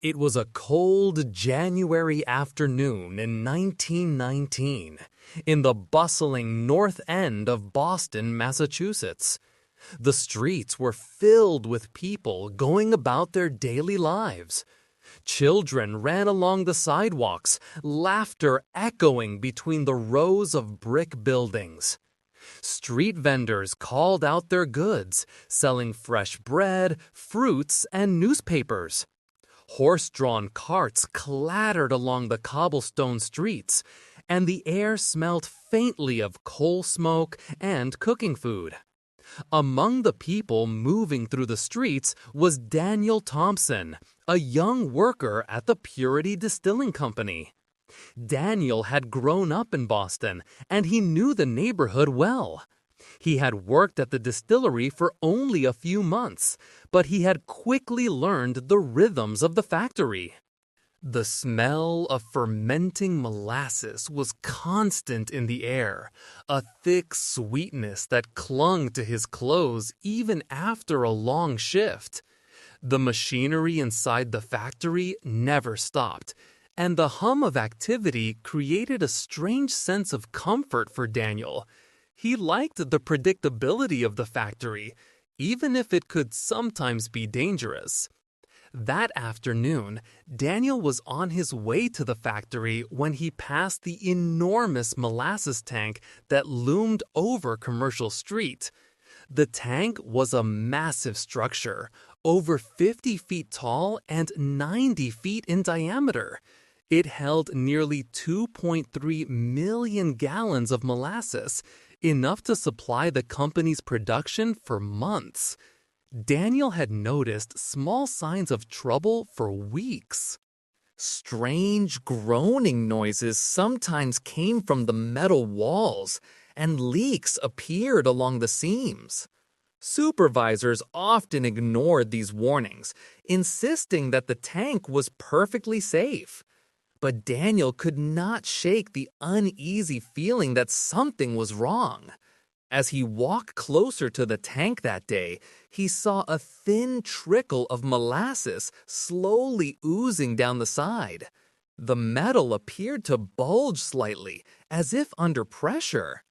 It was a cold January afternoon in 1919 in the bustling North End of Boston, Massachusetts. The streets were filled with people going about their daily lives. Children ran along the sidewalks, laughter echoing between the rows of brick buildings. Street vendors called out their goods, selling fresh bread, fruits, and newspapers. Horse-drawn carts clattered along the cobblestone streets, and the air smelled faintly of coal smoke and cooking food. Among the people moving through the streets was Daniel Thompson, a young worker at the Purity Distilling Company. Daniel had grown up in Boston, and he knew the neighborhood well. He had worked at the distillery for only a few months, but he had quickly learned the rhythms of the factory. The smell of fermenting molasses was constant in the air, a thick sweetness that clung to his clothes even after a long shift. The machinery inside the factory never stopped, and the hum of activity created a strange sense of comfort for Daniel. He liked the predictability of the factory, even if it could sometimes be dangerous. That afternoon, Daniel was on his way to the factory when he passed the enormous molasses tank that loomed over Commercial Street. The tank was a massive structure, over 50 feet tall and 90 feet in diameter. It held nearly 2.3 million gallons of molasses, enough to supply the company's production for months. Daniel had noticed small signs of trouble for weeks. Strange groaning noises sometimes came from the metal walls, and leaks appeared along the seams. Supervisors often ignored these warnings, insisting that the tank was perfectly safe. But Daniel could not shake the uneasy feeling that something was wrong. As he walked closer to the tank that day, he saw a thin trickle of molasses slowly oozing down the side. The metal appeared to bulge slightly, as if under pressure.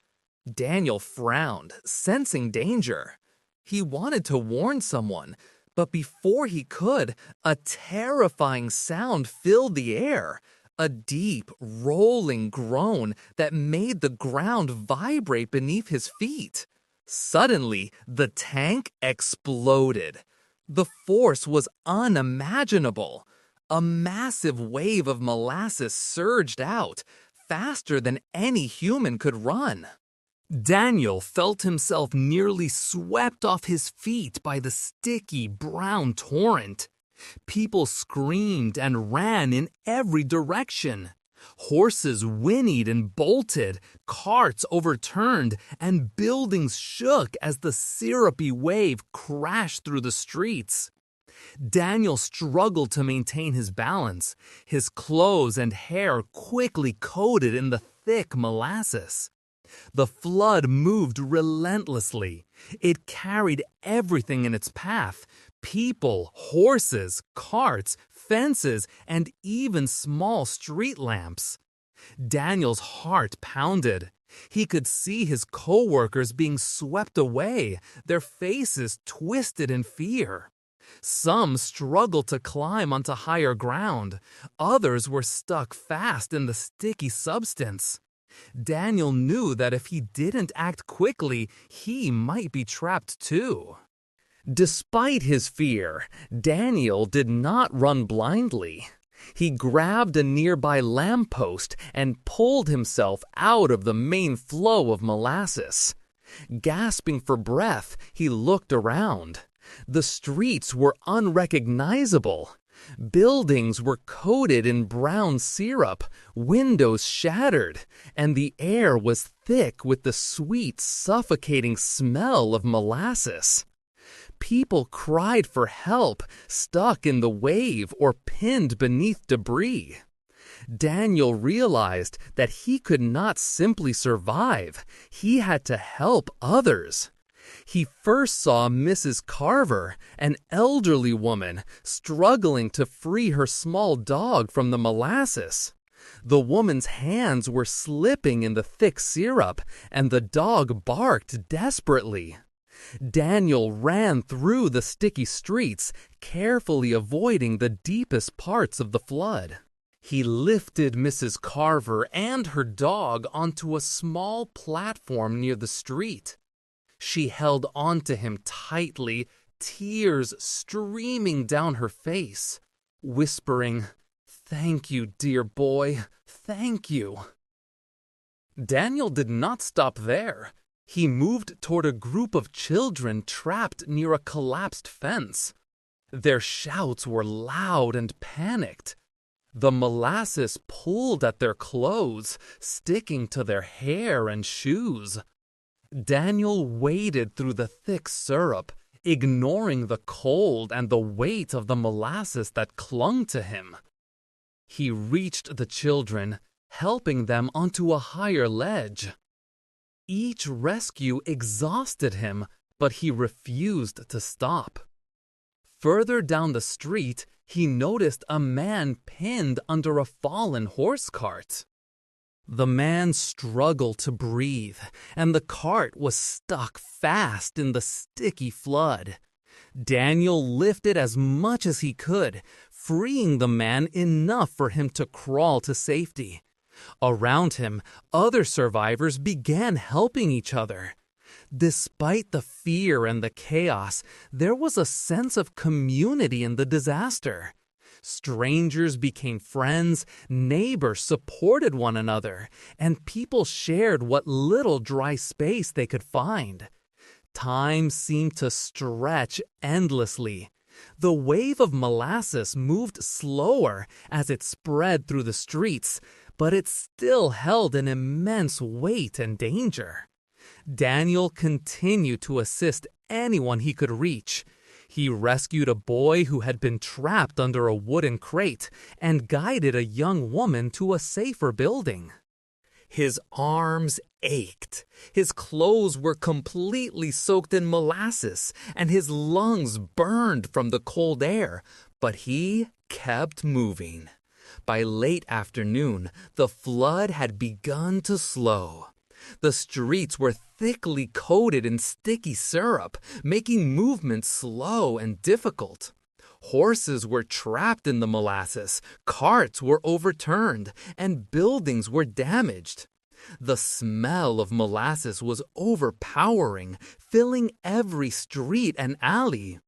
Daniel frowned, sensing danger. He wanted to warn someone, but before he could, a terrifying sound filled the air. A deep, rolling groan that made the ground vibrate beneath his feet. Suddenly, the tank exploded. The force was unimaginable. A massive wave of molasses surged out, faster than any human could run. Daniel felt himself nearly swept off his feet by the sticky, brown torrent. People screamed and ran in every direction. Horses whinnied and bolted, carts overturned, and buildings shook as the syrupy wave crashed through the streets. Daniel struggled to maintain his balance, his clothes and hair quickly coated in the thick molasses. The flood moved relentlessly. It carried everything in its path: people, horses, carts, fences, and even small street lamps. Daniel's heart pounded. He could see his co-workers being swept away, their faces twisted in fear. Some struggled to climb onto higher ground. Others were stuck fast in the sticky substance. Daniel knew that if he didn't act quickly, he might be trapped too. Despite his fear, Daniel did not run blindly. He grabbed a nearby lamppost and pulled himself out of the main flow of molasses. Gasping for breath, he looked around. The streets were unrecognizable. Buildings were coated in brown syrup, windows shattered, and the air was thick with the sweet, suffocating smell of molasses. People cried for help, stuck in the wave or pinned beneath debris. Daniel realized that he could not simply survive. He had to help others. He first saw Mrs. Carver, an elderly woman, struggling to free her small dog from the molasses. The woman's hands were slipping in the thick syrup, and the dog barked desperately. Daniel ran through the sticky streets, carefully avoiding the deepest parts of the flood. He lifted Mrs. Carver and her dog onto a small platform near the street. She held onto him tightly, tears streaming down her face, whispering, "Thank you, dear boy, thank you." Daniel did not stop there. He moved toward a group of children trapped near a collapsed fence. Their shouts were loud and panicked. The molasses pulled at their clothes, sticking to their hair and shoes. Daniel waded through the thick syrup, ignoring the cold and the weight of the molasses that clung to him. He reached the children, helping them onto a higher ledge. Each rescue exhausted him, but he refused to stop. Further down the street, he noticed a man pinned under a fallen horse cart. The man struggled to breathe, and the cart was stuck fast in the sticky flood. Daniel lifted as much as he could, freeing the man enough for him to crawl to safety. Around him, other survivors began helping each other. Despite the fear and the chaos, there was a sense of community in the disaster. Strangers became friends, neighbors supported one another, and people shared what little dry space they could find. Time seemed to stretch endlessly. The wave of molasses moved slower as it spread through the streets, but it still held an immense weight and danger. Daniel continued to assist anyone he could reach. He rescued a boy who had been trapped under a wooden crate and guided a young woman to a safer building. His arms ached, his clothes were completely soaked in molasses, and his lungs burned from the cold air, but he kept moving. By late afternoon, the flood had begun to slow. The streets were thickly coated in sticky syrup, making movement slow and difficult. Horses were trapped in the molasses, carts were overturned, and buildings were damaged. The smell of molasses was overpowering, filling every street and alley.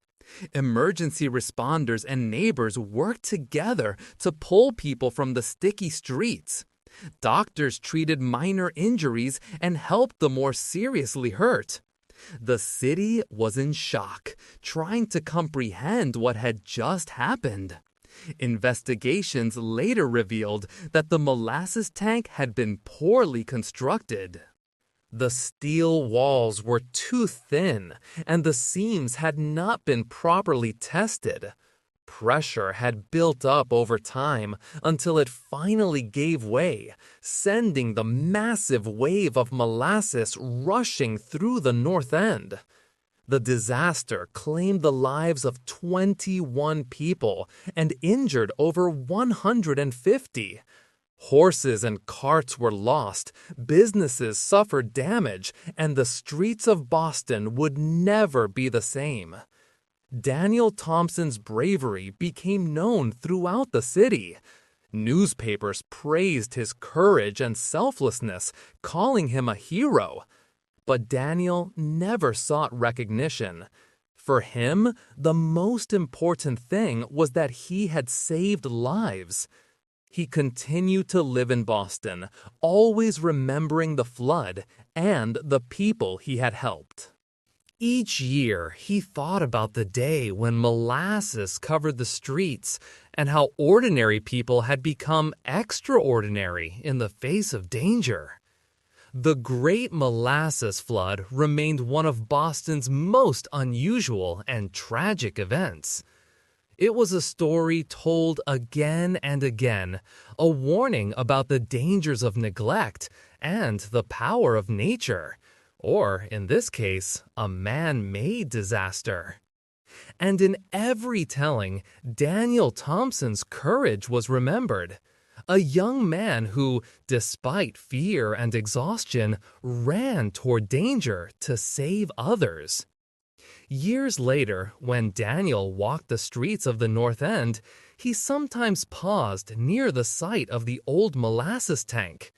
Emergency responders and neighbors worked together to pull people from the sticky streets. Doctors treated minor injuries and helped the more seriously hurt. The city was in shock, trying to comprehend what had just happened. Investigations later revealed that the molasses tank had been poorly constructed. The steel walls were too thin, and the seams had not been properly tested. Pressure had built up over time until it finally gave way, sending the massive wave of molasses rushing through the north end. The disaster claimed the lives of 21 people and injured over 150. Horses and carts were lost, businesses suffered damage, and the streets of Boston would never be the same. Daniel Thompson's bravery became known throughout the city. Newspapers praised his courage and selflessness, calling him a hero. But Daniel never sought recognition. For him, the most important thing was that he had saved lives. He continued to live in Boston, always remembering the flood and the people he had helped. Each year, he thought about the day when molasses covered the streets and how ordinary people had become extraordinary in the face of danger. The Great Molasses Flood remained one of Boston's most unusual and tragic events. It was a story told again and again, a warning about the dangers of neglect and the power of nature, or in this case, a man-made disaster. And in every telling, Daniel Thompson's courage was remembered. A young man who, despite fear and exhaustion, ran toward danger to save others. Years later, when Daniel walked the streets of the North End, he sometimes paused near the site of the old molasses tank.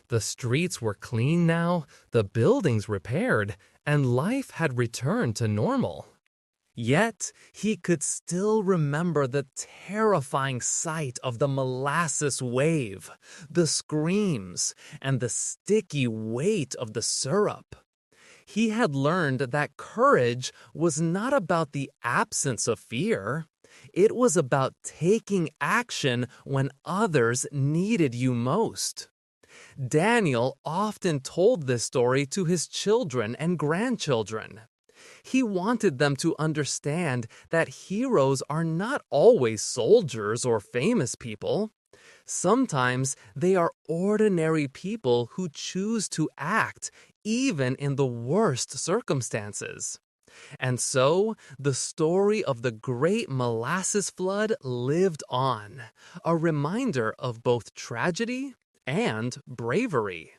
The streets were clean now, the buildings repaired, and life had returned to normal. Yet, he could still remember the terrifying sight of the molasses wave, the screams, and the sticky weight of the syrup. He had learned that courage was not about the absence of fear. It was about taking action when others needed you most. Daniel often told this story to his children and grandchildren. He wanted them to understand that heroes are not always soldiers or famous people. Sometimes they are ordinary people who choose to act even in the worst circumstances. And so, the story of the Great Molasses Flood lived on, a reminder of both tragedy and bravery.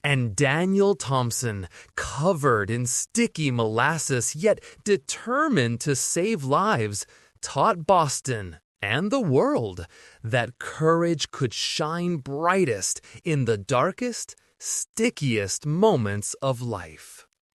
And Daniel Thompson, covered in sticky molasses yet determined to save lives, taught Boston and the world that courage could shine brightest in the darkest, stickiest moments of life.